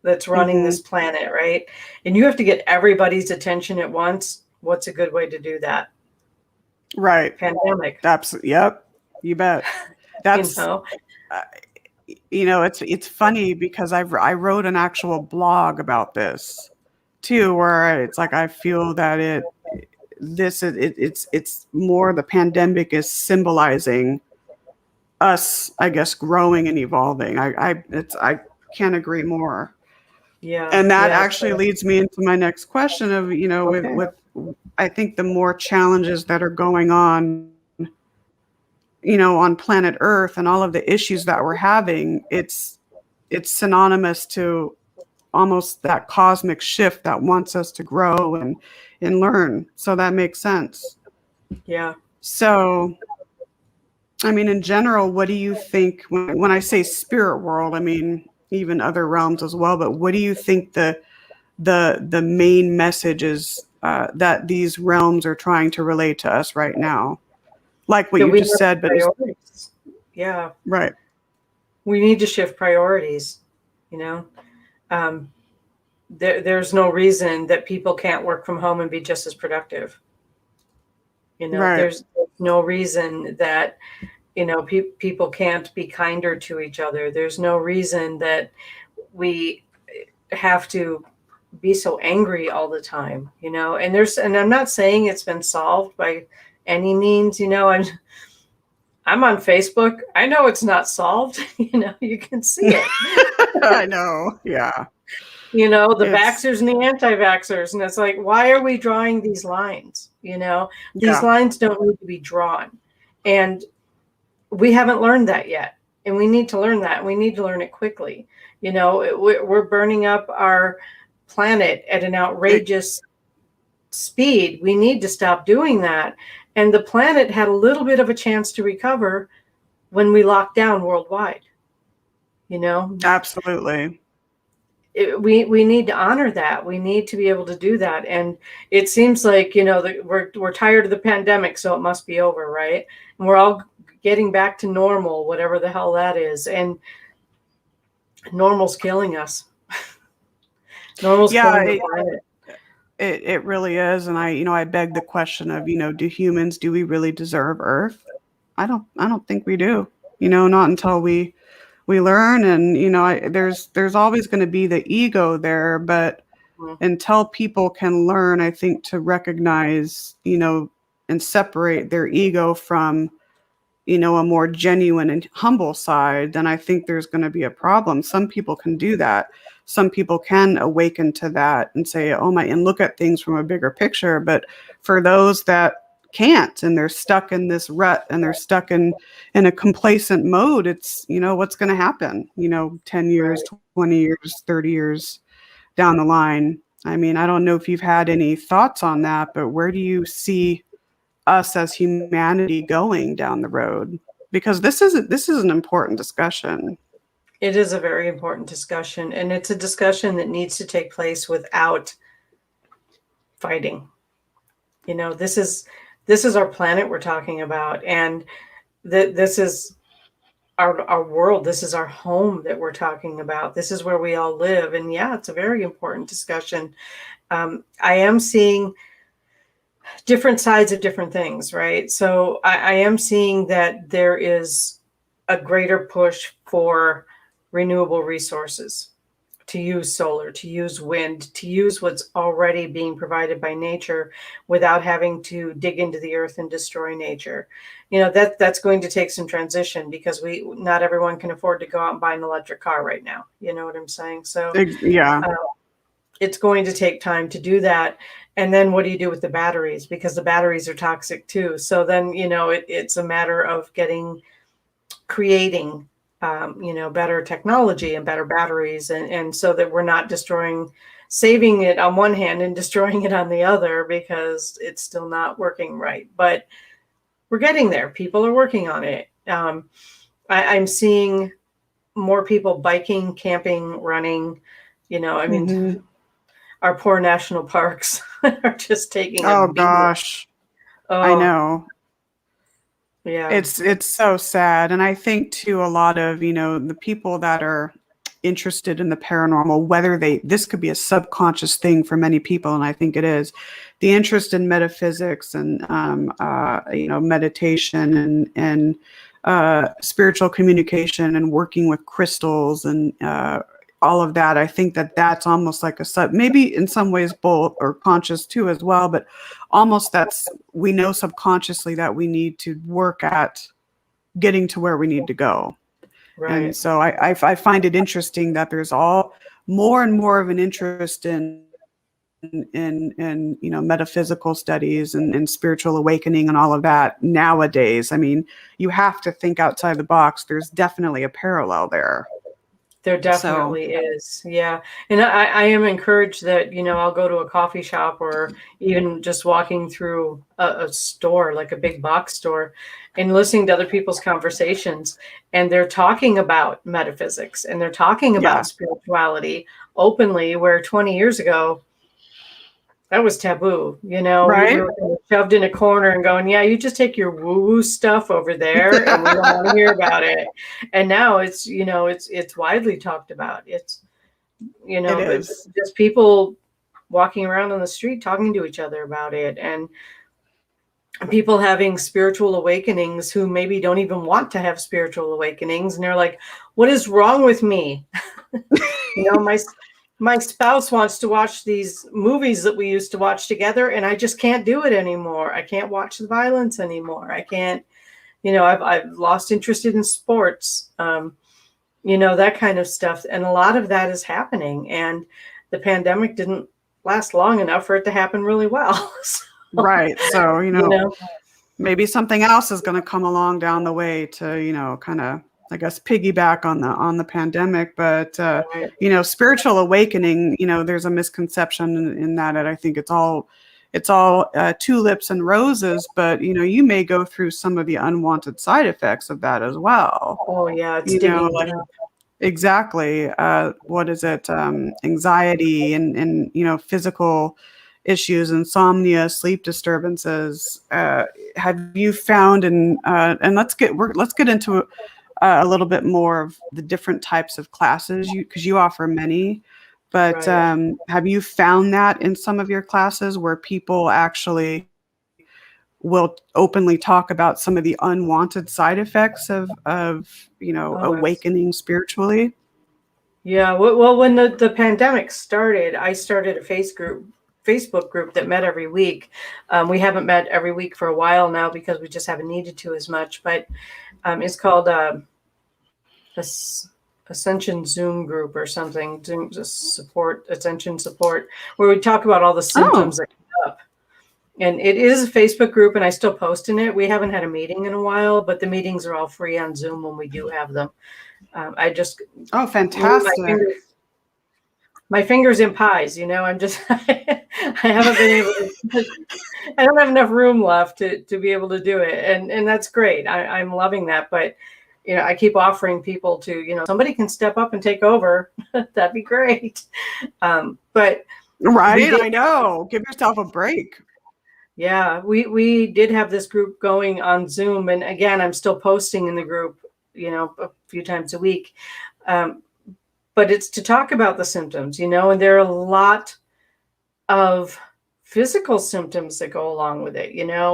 that's running this planet, right? And you have to get everybody's attention at once. What's a good way to do that? Right. Pandemic. Absolutely. Yep. You bet. That's, it's funny because I wrote an actual blog about this too, where it's like, I feel that it's more, the pandemic is symbolizing us, I guess, growing and evolving. I can't agree more. Yeah. And that actually leads me into my next question of, with I think the more challenges that are going on, on planet Earth and all of the issues that we're having, it's synonymous to almost that cosmic shift that wants us to grow and learn. So that makes sense. Yeah. So, I mean, in general, what do you think when I say spirit world, I mean, even other realms as well, but what do you think the main message is that these realms are trying to relate to us right now? Like what you just said, but yeah, right. We need to shift priorities. There's no reason that people can't work from home and be just as productive. Right. There's no reason that people can't be kinder to each other. There's no reason that we have to be so angry all the time, and I'm not saying it's been solved by any means, I'm on Facebook. I know it's not solved. You can see it. I know. Yeah. The vaxxers and the anti-vaxxers. And it's like, why are we drawing these lines? These lines don't need to be drawn. And we haven't learned that yet. And we need to learn that. We need to learn it quickly. We're burning up our planet at an outrageous speed, we need to stop doing that. And the planet had a little bit of a chance to recover when we locked down worldwide. Absolutely. We need to honor that. We need to be able to do that. And it seems like, we're tired of the pandemic, so it must be over, right? And we're all getting back to normal, whatever the hell that is. And normal's killing us. Normal's killing the planet. It really is. And I beg the question of, do we really deserve Earth? I don't think we do, not until we learn. And, there's always going to be the ego there, but until people can learn, I think, to recognize, and separate their ego from, a more genuine and humble side, then I think there's going to be a problem. Some people can do that. Some people can awaken to that and say, oh my, and look at things from a bigger picture. But for those that can't, and they're stuck in this rut, and they're stuck in a complacent mode, it's, what's going to happen, 10 years, 20 years, 30 years down the line. I mean, I don't know if you've had any thoughts on that, but where do you see us as humanity going down the road? Because this is an important discussion. It is a very important discussion, and it's a discussion that needs to take place without fighting. This is our planet we're talking about, and this is our world. This is our home that we're talking about. This is where we all live, and yeah, it's a very important discussion. I am seeing different sides of different things, right? So I am seeing that there is a greater push for renewable resources, to use solar, to use wind, to use what's already being provided by nature without having to dig into the earth and destroy nature. That's going to take some transition, because not everyone can afford to go out and buy an electric car right now. You know what I'm saying? So yeah, it's going to take time to do that. And then what do you do with the batteries? Because the batteries are toxic too. So then, it's a matter of creating better technology and better batteries, and so that we're not saving it on one hand and destroying it on the other, because it's still not working right. But we're getting there. People are working on it. I'm seeing more people biking, camping, running. Our poor national parks are just taking a beating. Gosh. I know. Yeah. It's so sad. And I think too, a lot of, the people that are interested in the paranormal, whether this could be a subconscious thing for many people, and I think it is, the interest in metaphysics and, meditation and spiritual communication and working with crystals and all of that. I think that's almost like maybe in some ways both, or conscious too as well, but almost we know subconsciously that we need to work at getting to where we need to go. Right. And so I find it interesting that there's all more and more of an interest in metaphysical studies and spiritual awakening and all of that nowadays. I mean, you have to think outside the box. There's definitely a parallel there. There definitely is. Yeah. And I am encouraged that, I'll go to a coffee shop, or even just walking through a store, like a big box store, and listening to other people's conversations. And they're talking about metaphysics, and they're talking about spirituality openly, where 20 years ago, that was taboo, right? We were shoved in a corner and going, yeah, you just take your woo-woo stuff over there, and we don't want to hear about it. And now it's, it's widely talked about. It's, it's just people walking around on the street talking to each other about it, and people having spiritual awakenings who maybe don't even want to have spiritual awakenings. And they're like, what is wrong with me? My spouse wants to watch these movies that we used to watch together, and I just can't do it anymore. I can't watch the violence anymore. I can't, I've lost interest in sports, that kind of stuff. And a lot of that is happening. And the pandemic didn't last long enough for it to happen really well. Right. So, maybe something else is going to come along down the way to, kind of, I guess, piggyback on the pandemic. But, spiritual awakening, there's a misconception in that. And I think it's all it's all tulips and roses, but you may go through some of the unwanted side effects of that as well. Oh yeah, it's Like digging. exactly. What is it? Anxiety and physical issues, insomnia, sleep disturbances. Have you found and let's get into a little bit more of the different types of classes because you offer many. But Right. have you found that in some of your classes where people actually will openly talk about some of the unwanted side effects of Oh, awakening spiritually? yeah. Well, when the pandemic started, I started a Facebook group that met every week. We haven't met every week for a while now because we just haven't needed to as much. But it's called Ascension Zoom group or something. Zoom support, Ascension support, where we talk about all the Oh, symptoms that come up. And it is a Facebook group, and I still post in it. We haven't had a meeting in a while, but the meetings are all free on Zoom when we do have them. I just oh, my fantastic. fingers my fingers in pies, I'm just I haven't been able to I don't have enough room left to be able to do it. And that's great. I'm loving that. But I keep offering people to, somebody can step up and take over. That'd be great. But we Right? did I know. Give yourself a break. yeah, we did have this group going on Zoom. And again, I'm still posting in the group, a few times a week. But it's to talk about the symptoms, and there are a lot of physical symptoms that go along with it.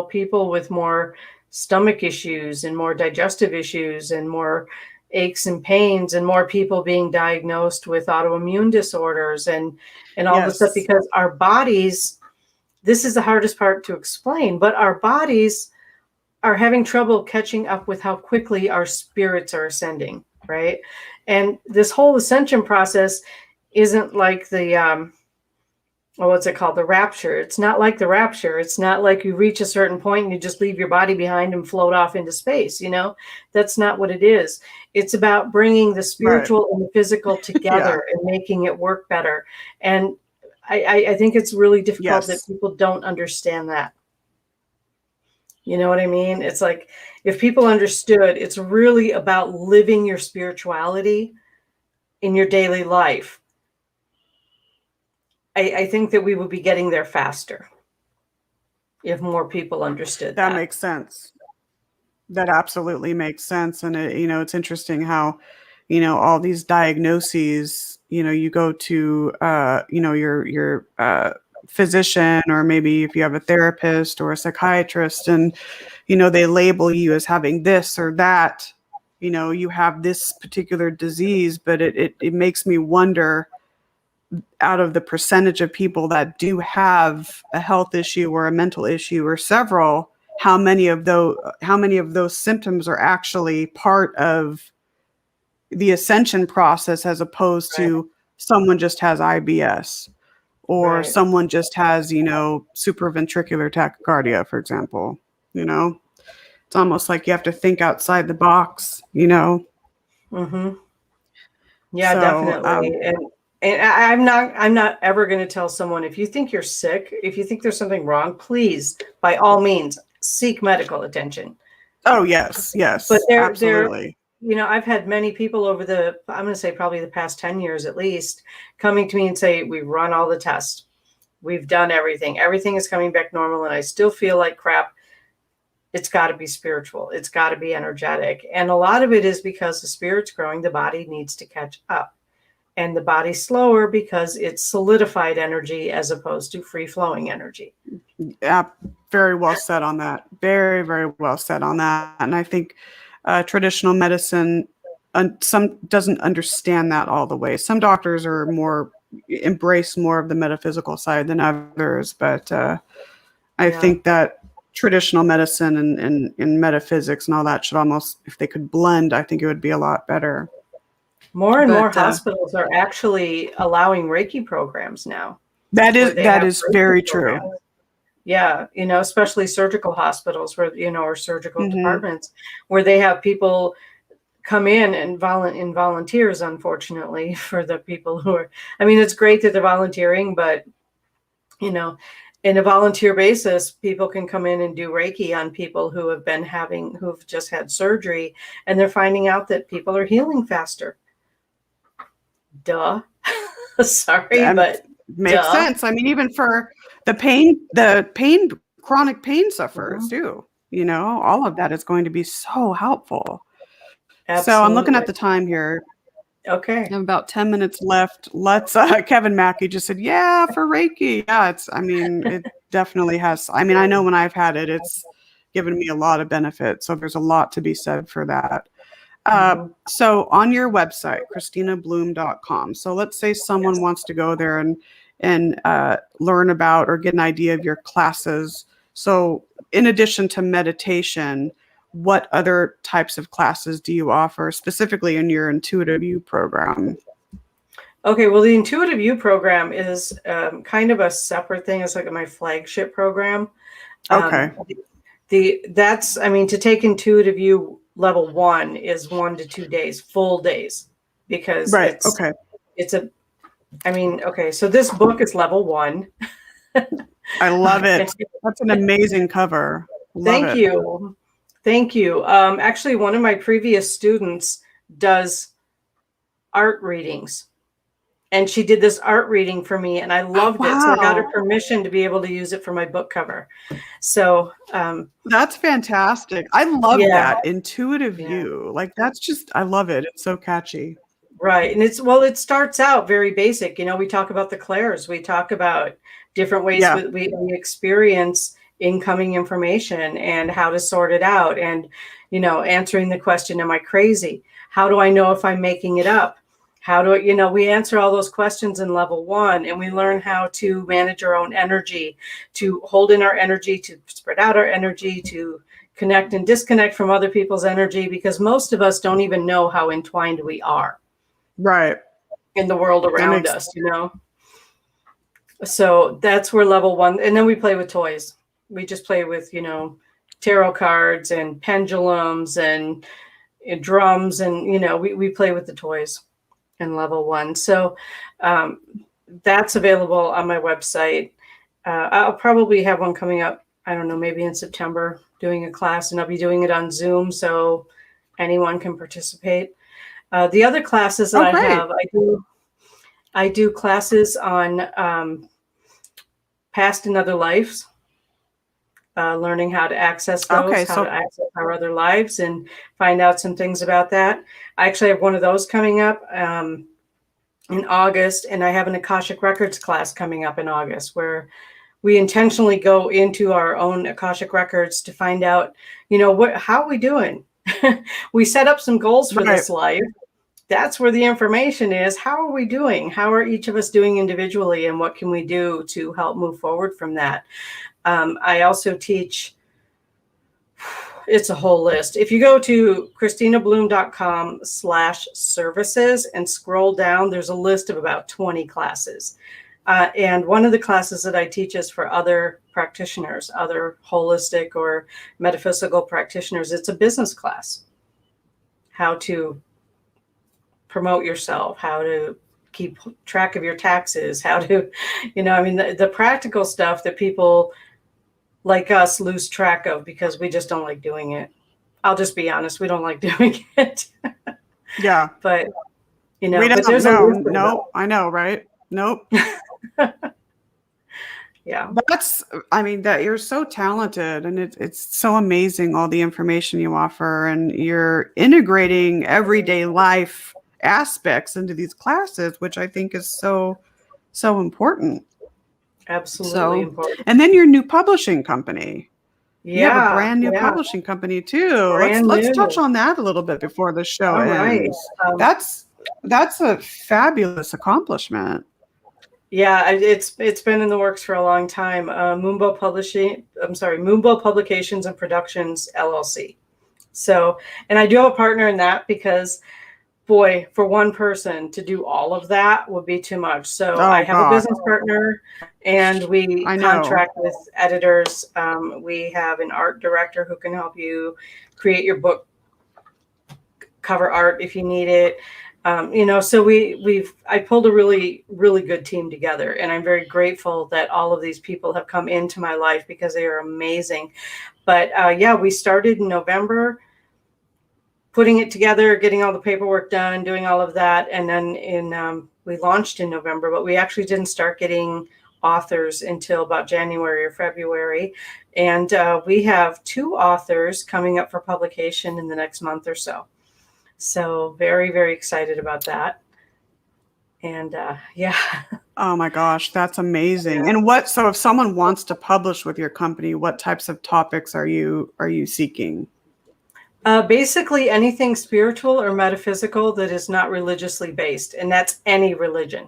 People with more stomach issues and more digestive issues and more aches and pains, and more people being diagnosed with autoimmune disorders and all this stuff, Yes. because our bodies, this is the hardest part to explain, but our bodies are having trouble catching up with how quickly our spirits are ascending, right? And this whole ascension process isn't like the what's it called? The rapture. It's not like the rapture. It's not like you reach a certain point and you just leave your body behind and float off into space. That's not what it is. It's about bringing the Right. spiritual and the physical Yeah. together and making it work better. And I think it's really difficult that Yes. people don't understand that. You know what I mean? It's like, if people understood, it's really about living your spirituality in your daily life. I think that we would be getting there faster if more people understood That that. makes sense. That absolutely makes sense. And it's interesting how, all these diagnoses, you go to, your physician, or maybe if you have a therapist or a psychiatrist, and, they label you as having this or that, you have this particular disease, but it makes me wonder, out of the percentage of people that do have a health issue or a mental issue or several, how many of those symptoms are actually part of the ascension process, as opposed Right. to someone just has IBS, or Right. someone just has, supraventricular tachycardia, for example. It's almost like you have to think outside the box. Mm-hmm. Yeah, So definitely. And I'm not ever going to tell someone, if you think you're sick, if you think there's something wrong, please, by all means, seek medical attention. oh yes, But yes, there, absolutely. I've had many people over I'm going to say probably the past 10 years at least, coming to me and say, we've run all the tests. We've done everything. Everything is coming back normal, and I still feel like crap. It's got to be spiritual. It's got to be energetic. And a lot of it is because the spirit's growing, the body needs to catch up. And the body's slower because it's solidified energy as opposed to free-flowing energy. Yeah, very well said on that. Very, very well said on that. And I think traditional medicine some doesn't understand that all the way. Some doctors embrace more of the metaphysical side than others, but I Yeah. think that traditional medicine and metaphysics and all that should almost, if they could blend, I think it would be a lot better. More and more But hospitals are actually allowing Reiki programs now, that where is they that have is Reiki very programs. true. Yeah, especially surgical hospitals or surgical Hmm. departments, where they have people come in and volunteers, unfortunately, for the people who are, it's great that they're volunteering, but in a volunteer basis, people can come in and do Reiki on people who've just had surgery, and they're finding out that people are healing faster. Duh. Sorry, And but makes duh. sense. I mean, even for the chronic pain sufferers too, all of that is going to be so helpful. Absolutely. So I'm looking at the time here. Okay. I have about 10 minutes left. Let's, Kevin Mackey just said, yeah, for Reiki. Yeah, it definitely has. I mean, I know when I've had it, it's given me a lot of benefit. So there's a lot to be said for that. So on your website, KristinaBloom.com. So let's say someone wants to go there and learn about or get an idea of your classes. So in addition to meditation, what other types of classes do you offer specifically in your Intuitive You program? Okay, well, the Intuitive You program is kind of a separate thing. It's like my flagship program. Okay. To take Intuitive You level 1 is 1 to 2 days, full days, because right. So this book is level 1. I love it. That's an amazing cover. Thank you. Actually, one of my previous students does art readings, and she did this art reading for me, and I loved it. So I got her permission to be able to use it for my book cover. So that's fantastic. I love that Intuitive You. Like, that's just, I love it. It's so catchy. Right. And it starts out very basic. We talk about the clairs. We talk about different ways we experience incoming information and how to sort it out, and answering the question, am I crazy? How do I know if I'm making it up? How do we answer all those questions in level 1, and we learn how to manage our own energy, to hold in our energy, to spread out our energy, to connect and disconnect from other people's energy, because most of us don't even know how entwined we are in the world around us. So that's where level 1, and then we play with toys. We just play with, tarot cards and pendulums and drums, and, we play with the toys in level 1. So that's available on my website. I'll probably have one coming up, I don't know, maybe in September, doing a class, and I'll be doing it on Zoom, so anyone can participate. The other classes that I have, I do classes on past and other lives, learning how to access those, to access our other lives, and find out some things about that. I actually have one of those coming up in August, and I have an Akashic Records class coming up in August, where we intentionally go into our own Akashic Records to find out, how are we doing? We set up some goals for this life. That's where the information is. How are we doing? How are each of us doing individually, and what can we do to help move forward from that? I also teach, it's a whole list. If you go to KristinaBloom.com/services and scroll down, there's a list of about 20 classes. And one of the classes that I teach is for other practitioners, other holistic or metaphysical practitioners. It's a business class. How to promote yourself, how to keep track of your taxes, how to, the practical stuff that people like us lose track of because we just don't like doing it. I'll just be honest, we don't like doing it. Yeah. But, we don't know. I know, right? Nope. Yeah. That you're so talented, and it's so amazing, all the information you offer, and you're integrating everyday life aspects into these classes, which I think is so important. Absolutely important. And then your new publishing company. Yeah. You have a brand new publishing company too. Let's touch on that a little bit before the show ends. That's a fabulous accomplishment. Yeah, it's been in the works for a long time. Moonbow Publications and Productions, LLC. So, and I do have a partner in that because, boy, for one person to do all of that would be too much. So I have a business partner, and we contract with editors. We have an art director who can help you create your book cover art if you need it. So I pulled a really, really good team together, and I'm very grateful that all of these people have come into my life because they are amazing. But we started in November, putting it together, getting all the paperwork done, doing all of that. And then we launched in November, but we actually didn't start getting authors until about January or February. And we have 2 authors coming up for publication in the next month or so. So very, very excited about that. And Oh my gosh, that's amazing. And so if someone wants to publish with your company, what types of topics are you seeking? Basically anything spiritual or metaphysical that is not religiously based, and that's any religion.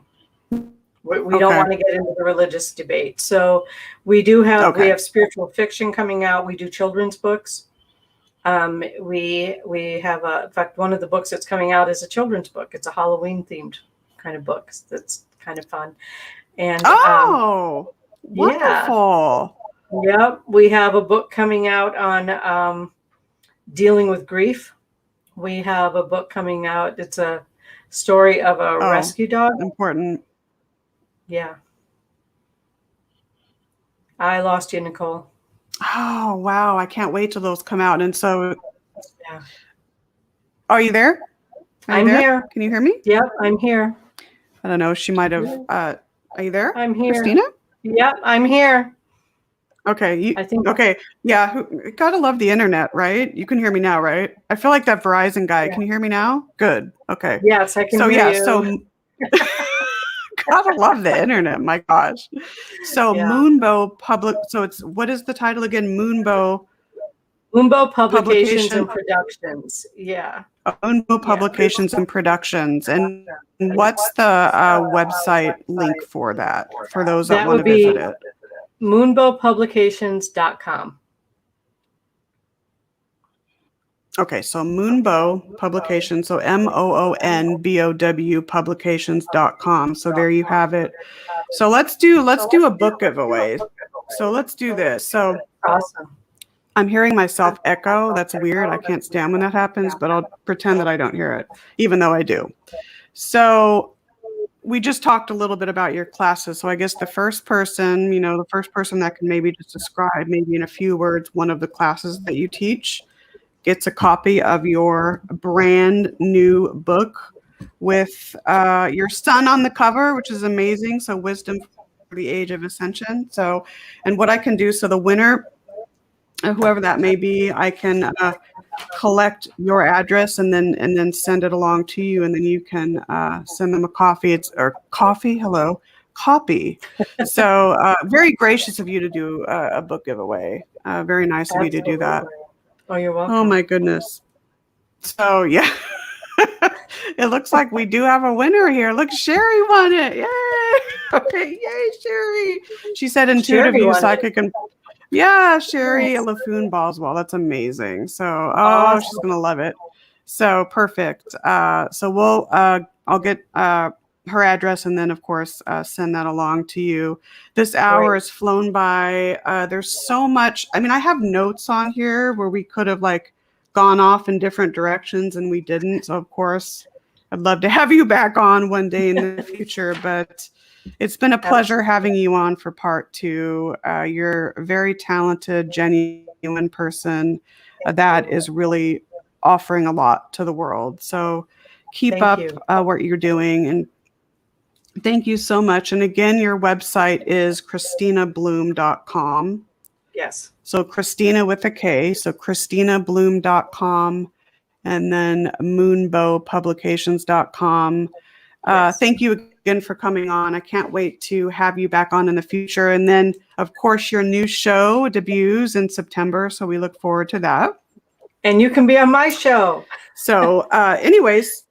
We don't want to get into the religious debate. So we have spiritual fiction coming out. We do children's books. We have in fact, one of the books that's coming out is a children's book. It's a Halloween themed kind of book. That's kind of fun. And wonderful. Yep. We have a book coming out on dealing with grief. We have a book coming out. It's a story of a rescue dog. Important. Yeah. I lost you, Nicole. Oh, wow. I can't wait till those come out. And so, are you there? I'm here. Can you hear me? Yep, I'm here. I don't know. She might have. Are you there? I'm here. Kristina? Yep, I'm here. Okay. Okay. Yeah. Gotta love the internet, right? You can hear me now, right? I feel like that Verizon guy. Yeah. Can you hear me now? Good. Okay. Yes, I can hear you. So gotta love the internet. My gosh. So Moonbow Public. So what is the title again? Moonbow Publications and Productions. Yeah. Moonbow Publications and Productions. And what's the website link for that? For those that want to visit it. moonbowpublications.com. Okay, so Moonbow Publications, so MOONBOW publications.com. So there you have it. So let's do a book giveaway. So let's do this. So awesome. I'm hearing myself echo. That's weird. I can't stand when that happens, but I'll pretend that I don't hear it, even though I do. So we just talked a little bit about your classes. So I guess the first person that can maybe just describe, maybe in a few words, one of the classes that you teach gets a copy of your brand new book with your son on the cover, which is amazing. So Wisdom for the Age of Ascension. So, and what I can do, so the winner, whoever that may be, I can collect your address and then send it along to you, and then you can send them a copy. Copy. So very gracious of you to do a book giveaway. Very nice of you to do that. Oh, you're welcome. Oh my goodness. So yeah, it looks like we do have a winner here. Look, Sherry won it. Yay! Okay, yay, Sherry. She said intuitive use psychic and Sherry Lafoon Boswell. That's amazing. So awesome. She's gonna love it. So perfect. So I'll get her address and then of course send that along to you. This hour has flown by. There's so much. I mean, I have notes on here where we could have gone off in different directions and we didn't. So of course I'd love to have you back on one day in the future, but it's been a pleasure having you on for part 2. You're a very talented, genuine person that is really offering a lot to the world. So keep up what you're doing, and thank you so much. And again, your website is KristinaBloom.com. Yes. So Kristina with a K. So KristinaBloom.com, and then MoonbowPublications.com. Thank you again for coming on. I can't wait to have you back on in the future. And then, of course, your new show debuts in September. So we look forward to that. And you can be on my show. So anyways,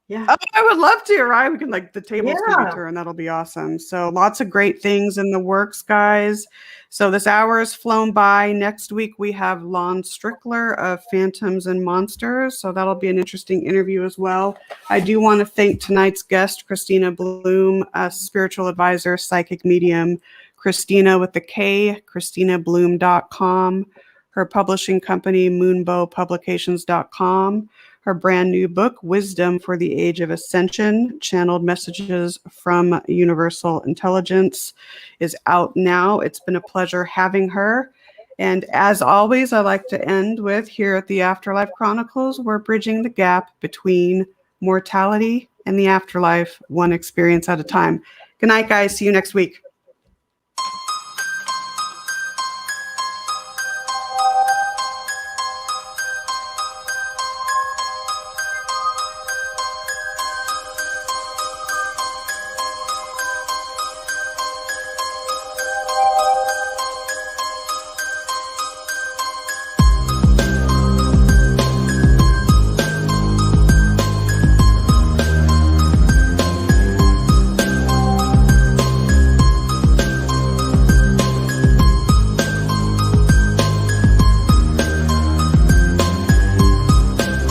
yeah, I would love to, right? We can the tables can be turned. That'll be awesome. So lots of great things in the works, guys. So this hour has flown by. Next week, we have Lon Strickler of Phantoms and Monsters. So that'll be an interesting interview as well. I do want to thank tonight's guest, Kristina Bloom, a spiritual advisor, psychic medium. Kristina with the K, KristinaBloom.com. Her publishing company, MoonbowPublications.com. Her brand new book, Wisdom for the Age of Ascension, Channeled Messages from Universal Intelligence, is out now. It's been a pleasure having her. And as always, I like to end with, here at the Afterlife Chronicles, we're bridging the gap between mortality and the afterlife, one experience at a time. Good night, guys. See you next week.